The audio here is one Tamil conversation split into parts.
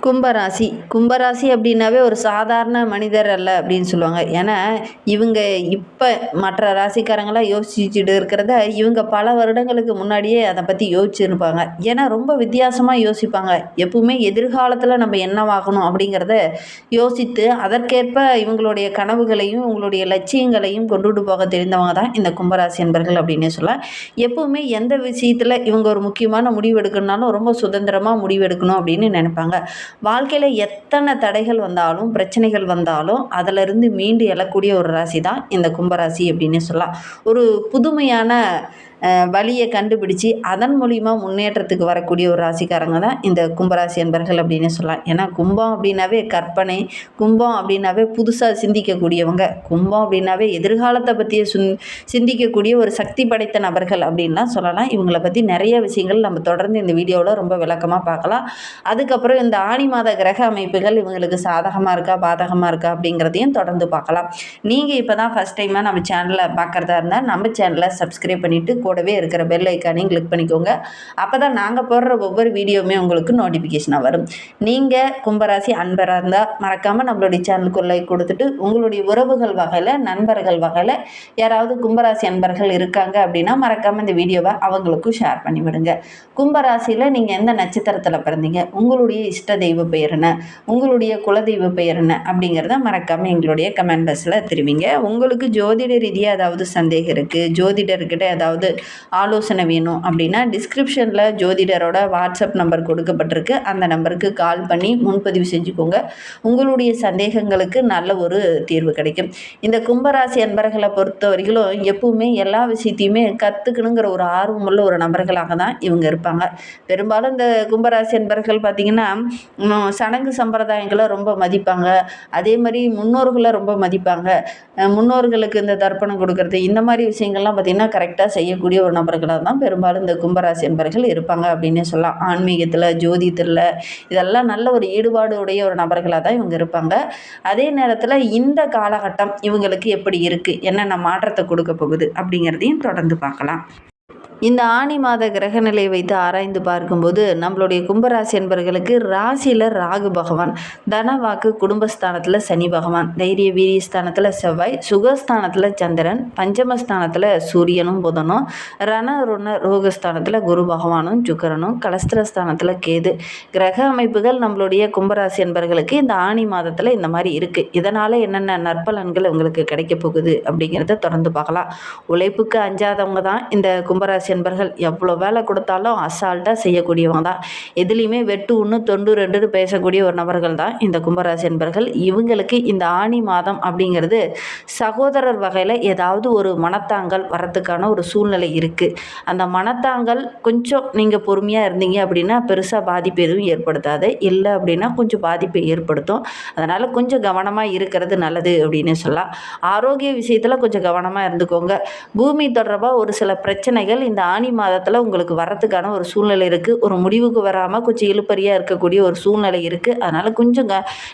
கும்பராசி கும்பராசி அப்படின்னாவே ஒரு சாதாரண மனிதர் அல்ல அப்படின்னு சொல்லுவாங்க. ஏன்னா இவங்க இப்போ மற்ற ராசிக்காரங்களாம் யோசிச்சுட்டு இருக்கிறத இவங்க பல வருடங்களுக்கு முன்னாடியே அதை பற்றி யோசிச்சுருப்பாங்க. ஏன்னா ரொம்ப வித்தியாசமாக யோசிப்பாங்க. எப்பவுமே எதிர்காலத்தில் நம்ம என்னவாகணும் அப்படிங்கிறத யோசித்து அதற்கேற்ப இவங்களுடைய கனவுகளையும் இவங்களுடைய லட்சியங்களையும் கொண்டுட்டு போக தெரிந்தவங்க தான் இந்த கும்பராசி என்பர்கள் அப்படின்னு சொல்லலாம். எப்பவுமே எந்த விஷயத்தில் இவங்க ஒரு முக்கியமான முடிவு எடுக்கணும்னாலும் ரொம்ப சுதந்திரமாக முடிவு எடுக்கணும் அப்படின்னு நினைப்பாங்க. வாழ்க்கையில் எத்தனை தடைகள் வந்தாலும் பிரச்சனைகள் வந்தாலும் அதிலிருந்து மீண்டு எழக்கூடிய ஒரு ராசி தான் இந்த கும்பராசி அப்படின்னு சொல்லலாம். ஒரு புதுமையான வழியை கண்டுபிடிச்சி அதன் மூலிமா முன்னேற்றத்துக்கு வரக்கூடிய ஒரு ராசிக்காரங்க தான் இந்த கும்பராசி என்பர்கள் அப்படின்னு சொல்லலாம். ஏன்னா கும்பம் அப்படின்னாவே கற்பனை, கும்பம் அப்படின்னாவே புதுசாக சிந்திக்கக்கூடியவங்க, கும்பம் அப்படின்னாவே எதிர்காலத்தை பற்றிய சிந்திக்கக்கூடிய ஒரு சக்தி படைத்த நபர்கள் அப்படின்லாம் சொல்லலாம். இவங்களை பற்றி நிறைய விஷயங்கள் நம்ம தொடர்ந்து இந்த வீடியோவில் ரொம்ப விளக்கமாக பார்க்கலாம். அதுக்கப்புறம் இந்த ஆணி மாத கிரக அமைப்புகள் இவங்களுக்கு சாதகமாக இருக்கா பாதகமாக இருக்கா அப்படிங்கிறதையும் தொடர்ந்து பார்க்கலாம். நீங்கள் இப்போ தான் ஃபஸ்ட் டைமாக நம்ம சேனலை பார்க்குறதா இருந்தால் நம்ம சேனலை சப்ஸ்கிரைப் பண்ணிவிட்டு கூடவே இருக்கிற பெல் ஐக்கானையும் கிளிக் பண்ணிக்கோங்க. அப்போ தான் நாங்கள் போடுற ஒவ்வொரு வீடியோவுமே உங்களுக்கு நோட்டிஃபிகேஷனாக வரும். நீங்கள் கும்பராசி அன்பராக இருந்தால் மறக்காமல் நம்மளுடைய சேனலுக்கு லைக் கொடுத்துட்டு உங்களுடைய உறவுகள் வகையில் நண்பர்கள் வகையில் யாராவது கும்பராசி அன்பர்கள் இருக்காங்க அப்படின்னா மறக்காமல் இந்த வீடியோவை அவங்களுக்கும் ஷேர் பண்ணிவிடுங்க. கும்பராசியில் நீங்கள் எந்த நட்சத்திரத்தில் பிறந்தீங்க, உங்களுடைய இஷ்ட தெய்வ பெயர் என்ன, உங்களுடைய குலதெய்வ பெயர் என்ன அப்படிங்கிறத மறக்காமல் எங்களுடைய கமெண்ட் பாக்ஸில் தெரிவிங்க. உங்களுக்கு ஜோதிட ரீதியாக ஏதாவது சந்தேகம் இருக்குது, ஜோதிடர்கிட்ட ஏதாவது ஆலோசனை வேணும் அப்படின்னா டிஸ்கிரிப்ஷனில் ஜோதிடரோட வாட்ஸ்அப் நம்பர் கொடுக்கப்பட்டிருக்கு. அந்த நம்பருக்கு கால் பண்ணி முன்பதிவு செஞ்சுக்கோங்க. உங்களுடைய சந்தேகங்களுக்கு நல்ல ஒரு தீர்வு கிடைக்கும். இந்த கும்பராசி அன்பர்களை பொறுத்த வரைக்கும் எப்பவுமே எல்லா விஷயத்தையுமே கற்றுக்கணுங்கிற ஒரு ஆர்வமுள்ள ஒரு நபர்களாக தான் இவங்க இருப்பாங்க. பெரும்பாலும் இந்த கும்பராசி அன்பர்கள் பார்த்திங்கன்னா சடங்கு சம்பிரதாயங்களை ரொம்ப மதிப்பாங்க. அதே மாதிரி முன்னோர்களை ரொம்ப மதிப்பாங்க. முன்னோர்களுக்கு இந்த தர்ப்பணம் கொடுக்கறது இந்த மாதிரி விஷயங்கள்லாம் பார்த்திங்கன்னா கரெக்டாக செய்யக்கூடிய ஒரு நபர்களாக தான் பெரும்பாலும் இந்த கும்பராசி என்பர்கள் இருப்பாங்க அப்படின்னு சொல்லலாம். ஆன்மீகத்தில், ஜோதிடத்தில் இதெல்லாம் நல்ல ஒரு ஈடுபாடு உடைய ஒரு நபர்களாக தான் இவங்க இருப்பாங்க. அதே நேரத்தில் இந்த காலகட்டம் இவங்களுக்கு எப்படி இருக்குது, என்னென்ன மாற்றத்தை கொடுக்க போகுது அப்படிங்கிறதையும் தொடர்ந்து பார்க்கலாம். இந்த ஆணி மாத கிரகநிலை வைத்து ஆராய்ந்து பார்க்கும்போது நம்மளுடைய கும்பராசி என்பர்களுக்கு ராசியில் ராகு பகவான், தனவாக்கு குடும்பஸ்தானத்தில் சனி பகவான், தைரிய வீரிய ஸ்தானத்தில் செவ்வாய், சுகஸ்தானத்தில் சந்திரன், பஞ்சமஸ்தானத்தில் சூரியனும் புதனும், ரணருண ரோகஸ்தானத்தில் குரு பகவானும் சுக்கிரனும், கலஸ்திரஸ்தானத்தில் கேது கிரக அமைப்புகள் நம்மளுடைய கும்பராசி என்பர்களுக்கு இந்த ஆணி மாதத்தில் இந்த மாதிரி இருக்குது. இதனால் என்னென்ன நற்பலன்கள் உங்களுக்கு கிடைக்க போகுது அப்படிங்கிறத தொடர்ந்து பார்க்கலாம். உழைப்புக்கு அஞ்சாதவங்க தான் இந்த கும்பராசி என்பர்கள். எவ்வளோ வேலை கொடுத்தாலும் அசால்ட்டாக செய்யக்கூடியவங்க தான். எதுலேயுமே வெட்டு ஒன்று தொண்டு ரெண்டுன்னு பேசக்கூடிய ஒரு நபர்கள் தான் இந்த கும்பராசி என்பர்கள். இவங்களுக்கு இந்த ஆணி மாதம் அப்படிங்கிறது சகோதரர் வகையில் ஏதாவது ஒரு மனத்தாங்கல் வரத்துக்கான ஒரு சூழ்நிலை இருக்குது. அந்த மனத்தாங்கல் கொஞ்சம் நீங்கள் பொறுமையாக இருந்தீங்க அப்படின்னா பெருசாக பாதிப்பு எதுவும் ஏற்படுத்தாது. இல்லை அப்படின்னா கொஞ்சம் பாதிப்பை ஏற்படுத்தும். அதனால் கொஞ்சம் கவனமாக இருக்கிறது நல்லது அப்படின்னு சொல்லலாம். ஆரோக்கிய விஷயத்தில் கொஞ்சம் கவனமாக இருந்துக்கோங்க. பூமி தொடர்பாக ஒரு சில பிரச்சனைகள் இந்த ஆணி மாதத்தில் உங்களுக்கு வரத்துக்கான ஒரு சூழ்நிலை இருக்குது. ஒரு முடிவுக்கு வராமல் கொஞ்சம் இழுப்பறியாக இருக்கக்கூடிய ஒரு சூழ்நிலை இருக்குது. அதனால் கொஞ்சம்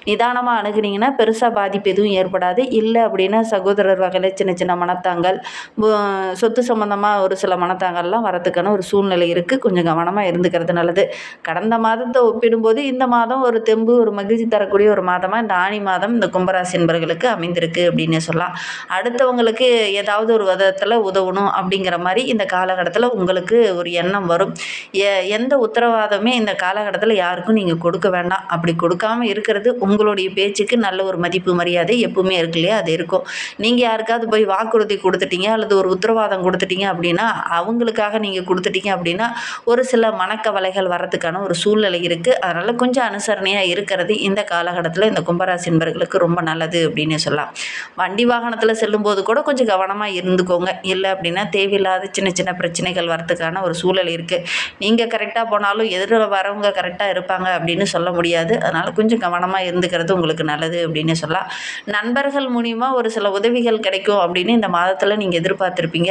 நிதானமாக அணுகுனீங்கன்னா பெருசாக பாதிப்பு எதுவும் ஏற்படாது. இல்லை அப்படின்னா சகோதரர் வகையில் சின்ன சின்ன மனத்தாங்கல், சொத்து சம்மந்தமாக ஒரு சில மனத்தாங்கல்லாம் வரத்துக்கான ஒரு சூழ்நிலை இருக்குது. கொஞ்சம் கவனமாக இருந்துக்கிறது நல்லது. கடந்த மாதத்தை ஒப்பிடும்போது இந்த மாதம் ஒரு தெம்பு, ஒரு மகிழ்ச்சி தரக்கூடிய ஒரு மாதமாக இந்த ஆணி மாதம் இந்த கும்பராசி என்பர்களுக்கு அமைந்திருக்கு அப்படின்னு சொல்லலாம். அடுத்தவங்களுக்கு ஏதாவது ஒரு விதத்தில் உதவணும் அப்படிங்கிற மாதிரி இந்த காலகட்டத்தில் உங்களுக்கு ஒரு எண்ணம் வரும். எந்த உத்தரவாதமே இந்த காலகட்டத்தில் யாருக்கும் நீங்கள் கொடுக்க வேண்டாம். அப்படி கொடுக்காமல் இருக்கிறது உங்களுடைய பேச்சுக்கு நல்ல ஒரு மதிப்பு மரியாதை எப்பவுமே இருக்கு இல்லையா, அது இருக்கும். நீங்கள் யாருக்காவது போய் வாக்குறுதி கொடுத்துட்டீங்க அல்லது ஒரு உத்தரவாதம் கொடுத்துட்டீங்க அப்படின்னா அவங்களுக்காக நீங்கள் கொடுத்துட்டீங்க அப்படின்னா ஒரு சில மனக்கவலைகள் வரத்துக்கான ஒரு சூழ்நிலை இருக்குது. அதனால் கொஞ்சம் அனுசரணையாக இருக்கிறது இந்த காலகட்டத்தில் இந்த கும்பராசி என்பர்களுக்கு ரொம்ப நல்லது அப்படின்னு சொல்லலாம். வண்டி வாகனத்தில் செல்லும்போது கூட கொஞ்சம் கவனமாக இருந்துக்கோங்க. இல்லை அப்படின்னா தேவையில்லாத சின்ன சின்ன பிரச்சனைகள் வரத்துக்கான ஒரு சூழல் இருக்குது. நீங்கள் கரெக்டாக போனாலும் எதிரில் வரவங்க கரெக்டாக இருப்பாங்க அப்படின்னு சொல்ல முடியாது. அதனால் கொஞ்சம் கவனமாக இருந்துக்கிறது உங்களுக்கு நல்லது அப்படின்னு சொல்லலாம். நண்பர்கள் மூலிமா ஒரு சில உதவிகள் கிடைக்கும் அப்படின்னு இந்த மாதத்தில் நீங்கள் எதிர்பார்த்துருப்பீங்க.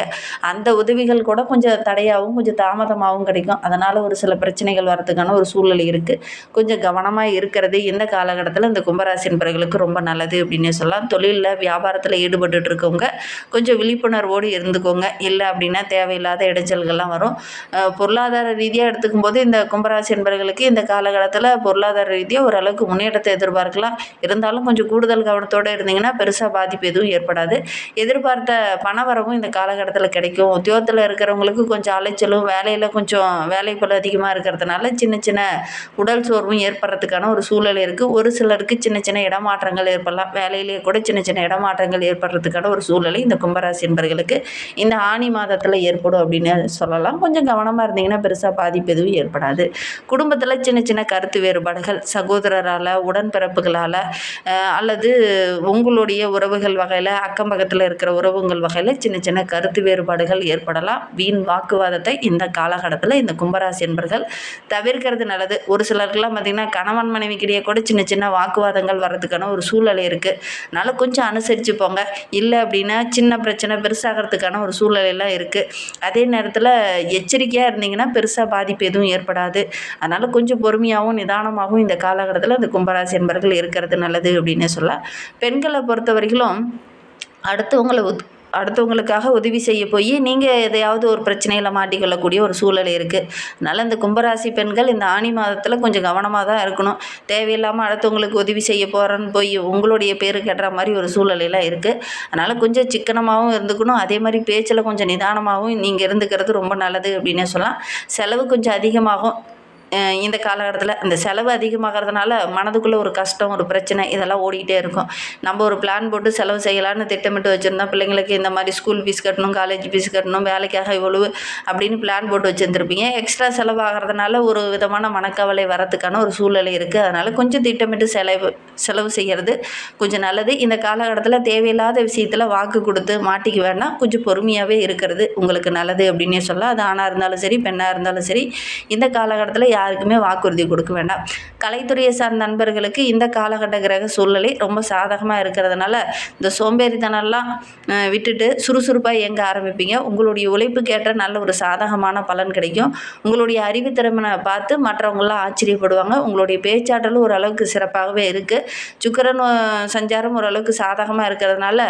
அந்த உதவிகள் கூட கொஞ்சம் தடையாகவும் கொஞ்சம் தாமதமாகவும் கிடைக்கும். அதனால் ஒரு சில பிரச்சனைகள் வரத்துக்கான ஒரு சூழ்நிலை இருக்குது. கொஞ்சம் கவனமாக இருக்கிறது இந்த காலகட்டத்தில் இந்த கும்பராசி என்பவர்களுக்கு ரொம்ப நல்லது அப்படின்னு சொல்லலாம். தொழிலில் வியாபாரத்தில் ஈடுபட்டு இருக்கவங்க கொஞ்சம் விழிப்புணர்வோடு இருந்துக்கோங்க. இல்லை அப்படின்னா தேவையில்லாத அலைச்சல்கள்லாம் வரும். பொருளாதார ரீதியாக எடுத்துக்கும்போது இந்த கும்பராசி என்பவர்களுக்கு இந்த காலகட்டத்தில் பொருளாதார ரீதியாக ஓரளவுக்கு முன்னேற்றத்தை எதிர்பார்க்கலாம். இருந்தாலும் கொஞ்சம் கூடுதல் கவனத்தோடு இருந்தீங்கன்னா பெருசாக பாதிப்பு எதுவும் ஏற்படாது. எதிர்பார்த்த பணவரவும் இந்த காலகட்டத்தில் கிடைக்கும். உத்தியோகத்தில் இருக்கிறவங்களுக்கு கொஞ்சம் அலைச்சலும், வேலையில் கொஞ்சம் வேலைப்பளு அதிகமாக இருக்கிறதுனால சின்ன சின்ன உடல் சோர்வும் ஏற்படுறதுக்கான ஒரு சூழல் இருக்குது. ஒரு சிலருக்கு சின்ன சின்ன இடமாற்றங்கள் ஏற்படலாம். வேலையிலேயே கூட சின்ன சின்ன இடமாற்றங்கள் ஏற்படுறதுக்கான ஒரு சூழலை இந்த கும்பராசி என்பவர்களுக்கு இந்த ஆனி மாதத்தில் ஏற்படும் அப்படின்னு சொல்லலாம். கொஞ்சம் கவனமாக இருந்தீங்கன்னா பெருசாக பாதிப்பு எதுவும் ஏற்படாது. குடும்பத்தில் சின்ன சின்ன கருத்து வேறுபாடுகள் சகோதரரால், உடன்பிறப்புகளால் அல்லது உங்களுடைய உறவுகள் வகையில், அக்கம் பக்கத்தில் இருக்கிற உறவுகள் வகையில் சின்ன சின்ன கருத்து வேறுபாடுகள் ஏற்படலாம். வீண் வாக்குவாதத்தை இந்த காலகட்டத்தில் இந்த கும்பராசி என்பர்கள் தவிர்க்கிறது நல்லது. ஒரு சிலருக்குலாம் பார்த்திங்கன்னா கணவன் மனைவிக்கிடையே கூட சின்ன சின்ன வாக்குவாதங்கள் வர்றதுக்கான ஒரு சூழ்நிலை இருக்குது. அதனால் கொஞ்சம் அனுசரித்து போங்க. இல்லை அப்படின்னா சின்ன பிரச்சனை பெருசாகிறதுக்கான ஒரு சூழ்நிலையெல்லாம் இருக்குது. அதே நேரத்தில் எச்சரிக்கையாக இருந்தீங்கன்னா பெருசாக பாதிப்பு எதுவும் ஏற்படாது. அதனால் கொஞ்சம் பொறுமையாகவும் நிதானமாகவும் இந்த காலகட்டத்தில் இந்த கும்பராசி என்பர்கள் இருக்கிறது நல்லது அப்படின்னு சொல்லலாம். பெண்களை பொறுத்த வரைக்கும் அடுத்தவங்களுக்காக உதவி செய்ய போய் நீங்கள் எதையாவது ஒரு பிரச்சனையில் மாட்டிக்கொள்ளக்கூடிய ஒரு சூழ்நிலை இருக்குது. அதனால் இந்த கும்பராசி பெண்கள் இந்த ஆனி மாதத்தில் கொஞ்சம் கவனமாக தான் இருக்கணும். தேவையில்லாமல் அடுத்தவங்களுக்கு உதவி செய்ய போகிறேன்னு போய் உங்களுடைய பேரு கெடுற மாதிரி ஒரு சூழ்நிலையெல்லாம் இருக்குது. அதனால் கொஞ்சம் சிக்கனமாகவும் இருந்துக்கணும். அதே மாதிரி பேச்சில் கொஞ்சம் நிதானமாகவும் நீங்கள் இருந்துக்கிறது ரொம்ப நல்லது அப்படின்னே சொல்லலாம். செலவு கொஞ்சம் அதிகமாகும். இந்த காலகட்டத்தில் இந்த செலவு அதிகமாகிறதுனால மனதுக்குள்ளே ஒரு கஷ்டம், ஒரு பிரச்சனை இதெல்லாம் ஓடிக்கிட்டே இருக்கும். நம்ம ஒரு பிளான் போட்டு செலவு செய்யலான்னு திட்டமிட்டு வச்சுருந்தோம். பிள்ளைங்களுக்கு இந்த மாதிரி ஸ்கூல் ஃபீஸ் கட்டணும், காலேஜ் ஃபீஸ் கட்டணும், வேலைக்காக இவ்வளவு அப்படின்னு பிளான் போட்டு வச்சுருந்துருப்பீங்க. எக்ஸ்ட்ரா செலவாகிறதுனால ஒரு விதமான மனக்கவலை வரத்துக்கான ஒரு சூழ்நிலை இருக்குது. அதனால் கொஞ்சம் திட்டமிட்டு செலவு செய்கிறது கொஞ்சம் நல்லது. இந்த காலகட்டத்தில் தேவையில்லாத விஷயத்தில் வாக்கு கொடுத்து மாட்டிக்க வேண்டாம். கொஞ்சம் பொறுமையாகவே இருக்கிறது உங்களுக்கு நல்லது அப்படின்னே சொல்லலாம். அது ஆணாக இருந்தாலும் சரி, பெண்ணாக இருந்தாலும் சரி, இந்த காலகட்டத்தில் யாருக்குமே வாக்குறுதி கொடுக்க வேண்டாம். கலைத்துறையை சார்ந்த நண்பர்களுக்கு இந்த காலகட்ட கிரக சூழ்நிலை ரொம்ப சாதகமாக இருக்கிறதுனால இந்த சோம்பேறித்தனம்லாம் விட்டுட்டு சுறுசுறுப்பாக இயங்க ஆரம்பிப்பீங்க. உங்களுடைய உழைப்புக்கேற்ற நல்ல ஒரு சாதகமான பலன் கிடைக்கும். உங்களுடைய அறிவுத்திறமை பார்த்து மற்றவங்களாம் ஆச்சரியப்படுவாங்க. உங்களுடைய பேச்சாற்றலும் ஓரளவுக்கு சிறப்பாகவே இருக்குது. சுக்கிரன் சஞ்சாரம் ஓரளவுக்கு சாதகமாக இருக்கிறதுனால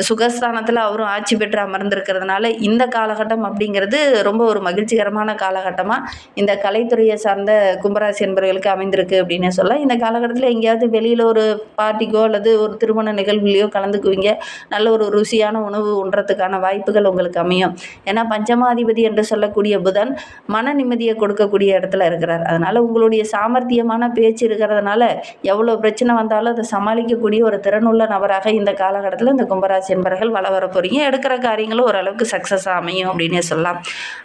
சுகஸ்தானத்தில் அவரும் ஆட்சி பெற்று அமர்ந்திருக்கிறதுனால இந்த காலகட்டம் அப்படிங்கிறது ரொம்ப ஒரு மகிழ்ச்சிகரமான காலகட்டமாக இந்த கலைத்துறையை சார்ந்த கும்பராசி என்பவர்களுக்கு அமைந்திருக்கு அப்படின்னு சொல்லலாம். இந்த காலகட்டத்தில் எங்கேயாவது வெளியில் ஒரு பார்ட்டிக்கோ அல்லது ஒரு திருமண நிகழ்வுலையோ கலந்துக்குவீங்க. நல்ல ஒரு ருசியான உணவு உண்றதுக்கான வாய்ப்புகள் உங்களுக்கு அமையும். ஏன்னா பஞ்சமாதிபதி என்று சொல்லக்கூடிய புதன் மன நிம்மதியை கொடுக்கக்கூடிய இடத்துல இருக்கிறார். அதனால் உங்களுடைய சாமர்த்தியமான பேச்சு இருக்கிறதுனால எவ்வளோ பிரச்சனை வந்தாலும் அதை சமாளிக்கக்கூடிய ஒரு திறனுள்ள நபராக இந்த காலகட்டத்தில் இந்த கும்பராசி என்பவர்கள் வர போகிறீங்க. எடுக்கிற காரியங்களும் ஓரளவுக்கு சக்ஸஸ் அமையும் அப்படின்னே சொல்லலாம்.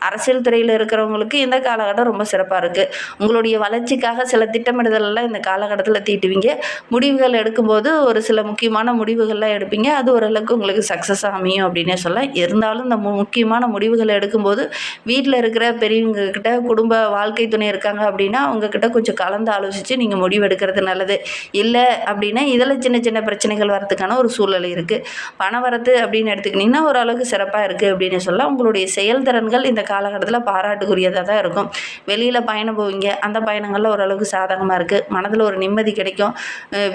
அரசியல் துறையில் இருக்கிறவங்களுக்கு இந்த காலகட்டம் ரொம்ப சிறப்பாக இருக்குது. உங்களுடைய வளர்ச்சிக்காக சில திட்டமிடுதலெல்லாம் இந்த காலகட்டத்தில் தீட்டுவீங்க. முடிவுகள் எடுக்கும்போது ஒரு சில முக்கியமான முடிவுகள்லாம் எடுப்பீங்க. அது ஓரளவுக்கு உங்களுக்கு சக்ஸஸாக அமையும் அப்படின்னே சொல்லலாம். இருந்தாலும் இந்த முக்கியமான முடிவுகள் எடுக்கும்போது வீட்டில் இருக்கிற பெரியவங்க கிட்ட, குடும்ப வாழ்க்கை துணை இருக்காங்க அப்படின்னா அவங்கக்கிட்ட கொஞ்சம் கலந்து ஆலோசித்து நீங்கள் முடிவு எடுக்கிறது நல்லது. இல்லை அப்படின்னா இதில் சின்ன சின்ன பிரச்சனைகள் வரதுக்கான ஒரு சூழ்நிலை இருக்குது. பணவரத்து அப்படின்னு எடுத்துக்கிட்டிங்கன்னா ஓரளவுக்கு சிறப்பாக இருக்குது அப்படின்னு சொல்லலாம். உங்களுடைய செயல்திறன்கள் இந்த காலகட்டத்தில் பாராட்டுக்குரியதாக தான் இருக்கும். வெளியில் பயணம் போவீங்க. அந்த பயணங்களில் ஓரளவுக்கு சாதகமாக இருக்குது. மனதில் ஒரு நிம்மதி கிடைக்கும்.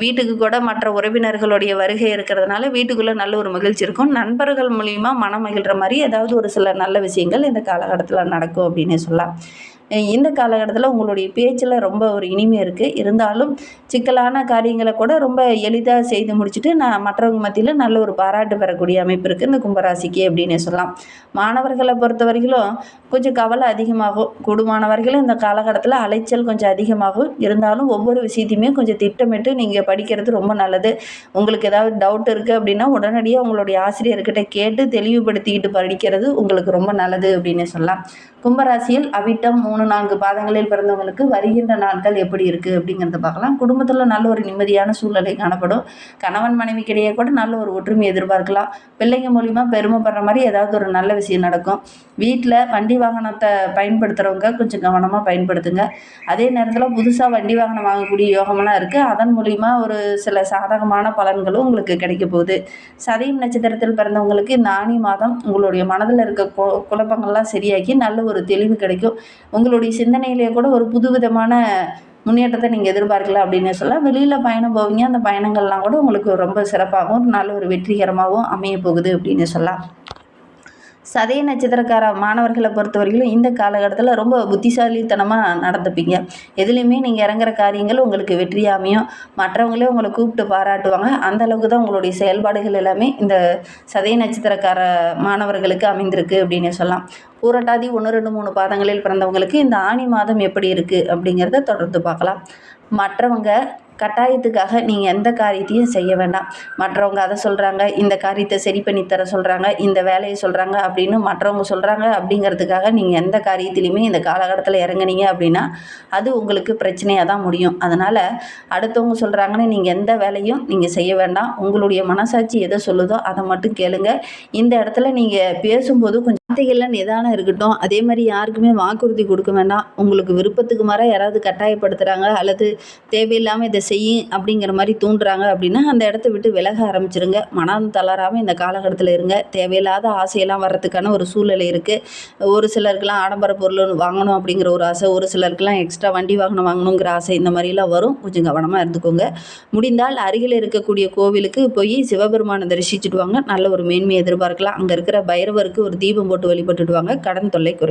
வீட்டுக்கு கூட மற்ற உறவினர்களுடைய வருகை இருக்கிறதுனால வீட்டுக்குள்ளே நல்ல ஒரு மகிழ்ச்சி இருக்கும். நண்பர்கள் மூலிமா மனம் மகிழ்கிற மாதிரி ஏதாவது ஒரு சில நல்ல விஷயங்கள் இந்த காலகட்டத்தில் நடக்கும் அப்படின்னு சொல்லலாம். இந்த காலகட்டத்தில் உங்களுடைய பேச்சில் ரொம்ப ஒரு இனிமை இருக்குது. இருந்தாலும் சிக்கலான காரியங்களை கூட ரொம்ப எளிதாக செய்து முடிச்சுட்டு மற்றவங்க மத்தியில் நல்ல ஒரு பாராட்டு பெறக்கூடிய அமைப்பு இருக்குது இந்த கும்பராசிக்கு அப்படின்னு சொல்லலாம். மாணவர்களை பொறுத்த வரைக்கும் கொஞ்சம் கவலை அதிகமாகும். கூடுமானவர்களும் இந்த காலகட்டத்தில் அலைச்சல் கொஞ்சம் அதிகமாகும். இருந்தாலும் ஒவ்வொரு விஷயத்தையுமே கொஞ்சம் திட்டமிட்டு நீங்கள் படிக்கிறது ரொம்ப நல்லது. உங்களுக்கு ஏதாவது டவுட் இருக்குது அப்படின்னா உடனடியாக உங்களுடைய ஆசிரியர்கிட்ட கேட்டு தெளிவுபடுத்திக்கிட்டு படிக்கிறது உங்களுக்கு ரொம்ப நல்லது அப்படின்னு சொல்லலாம். கும்பராசியில் அவிட்டம் 3-4 பாதங்களில் பிறந்தவங்களுக்கு வருகின்ற நாட்கள் எப்படி இருக்குது அப்படிங்கிறத பார்க்கலாம். குடும்பத்தில் நல்ல ஒரு நிம்மதியான சூழ்நிலை காணப்படும். கணவன் மனைவிக்கிடையே கூட நல்ல ஒரு ஒற்றுமை எதிர்பார்க்கலாம். பிள்ளைங்க மூலிமா பெருமைப்படுற மாதிரி ஏதாவது ஒரு நல்ல விஷயம் நடக்கும். வீட்டில் வண்டி வாகனத்தை பயன்படுத்துகிறவங்க கொஞ்சம் கவனமாக பயன்படுத்துங்க. அதே நேரத்தில் புதுசாக வண்டி வாகனம் வாங்கக்கூடிய யோகமெல்லாம் இருக்குது. அதன் மூலிமா ஒரு சில சாதகமான பலன்களும் உங்களுக்கு கிடைக்க போகுது. சதயம் நட்சத்திரத்தில் பிறந்தவங்களுக்கு இந்த ஆனி மாதம் உங்களுடைய மனதில் இருக்க குழப்பங்கள்லாம் சரியாக்கி நல்ல ஒரு தெளிவு கிடைக்கும். உங்களுடைய சிந்தனையிலேயே கூட ஒரு புதுவிதமான முன்னேற்றத்தை நீங்கள் எதிர்பார்க்கலாம் அப்படின்னு சொல்லலாம். வெளியில் பயணம் போவீங்க. அந்த பயணங்கள்லாம் கூட உங்களுக்கு ரொம்ப சிறப்பாகவும் நல்ல ஒரு வெற்றிகரமாகவும் அமைய போகுது அப்படின்னு சொல்லலாம். சதய நட்சத்திரக்கார மாணவர்களை பொறுத்த வரைக்கும் இந்த காலகட்டத்தில் ரொம்ப புத்திசாலித்தனமாக நடந்துப்பீங்க. எதுலேயுமே நீங்கள் இறங்குற காரியங்கள் உங்களுக்கு வெற்றியா அமையும். மற்றவங்களே உங்களை கூப்பிட்டு பாராட்டுவாங்க. அந்த அளவுக்கு தான் உங்களுடைய செயல்பாடுகள் எல்லாமே இந்த சதய நட்சத்திரக்கார மாணவர்களுக்கு அமைந்திருக்கு அப்படின்னு சொல்லலாம். பூரட்டாதி 1, 2, 3 பாதங்களில் பிறந்தவங்களுக்கு இந்த ஆனி மாதம் எப்படி இருக்குது அப்படிங்கிறத தொடர்ந்து பார்க்கலாம். மற்றவங்க கட்டாயத்துக்காக நீங்கள் எந்த காரியத்தையும் செய்ய வேண்டாம். மற்றவங்க அதை சொல்கிறாங்க, இந்த காரியத்தை சரி பண்ணி தர சொல்கிறாங்க, இந்த வேலையை சொல்கிறாங்க அப்படின்னு மற்றவங்க சொல்கிறாங்க அப்படிங்கிறதுக்காக நீங்கள் எந்த காரியத்திலையுமே இந்த காலகட்டத்தில் இறங்குனீங்க அப்படின்னா அது உங்களுக்கு பிரச்சனையாக தான் முடியும். அதனால் அடுத்தவங்க சொல்கிறாங்கன்னு நீங்கள் எந்த வேலையும் நீங்கள் செய்ய வேண்டாம். உங்களுடைய மனசாட்சி எதை சொல்லுதோ அதை மட்டும் கேளுங்க. இந்த இடத்துல நீங்கள் பேசும்போது கொஞ்சம் வார்த்தைகள்லாம் நிதானம் இருக்கட்டும். அதே மாதிரி யாருக்குமே வாக்குறுதி கொடுக்க வேண்டாம். உங்களுக்கு விருப்பத்துக்கு மாறாக யாராவது கட்டாயப்படுத்துகிறாங்க அல்லது தேவையில்லாமல் இதை செய்யும் அப்படிங்கிற மாதிரி தூண்டுறாங்க அப்படின்னா அந்த இடத்த விட்டு விலக ஆரம்பிச்சிருங்க. மனம் தளராமல் இந்த காலகட்டத்தில் இருங்க. தேவையில்லாத ஆசையெல்லாம் வர்றதுக்கான ஒரு சூழ்நிலை இருக்குது. ஒரு சிலருக்குலாம் ஆடம்பர பொருள் வாங்கணும் அப்படிங்கிற ஒரு ஆசை, ஒரு சிலருக்குலாம் எக்ஸ்ட்ரா வண்டி வாகனம் வாங்கணுங்கிற ஆசை, இந்த மாதிரிலாம் வரும். கொஞ்சம் கவனமாக இருந்துக்கோங்க. முடிந்தால் அருகில் இருக்கக்கூடிய கோவிலுக்கு போய் சிவபெருமானை தரிசிச்சுட்டு வாங்க. நல்ல ஒரு மேன்மையை எதிர்பார்க்கலாம். அங்கே இருக்கிற பைரவருக்கு ஒரு தீபம் போட்டு வழிபட்டுட்டு வாங்க. கடன் தொல்லை குறையும்.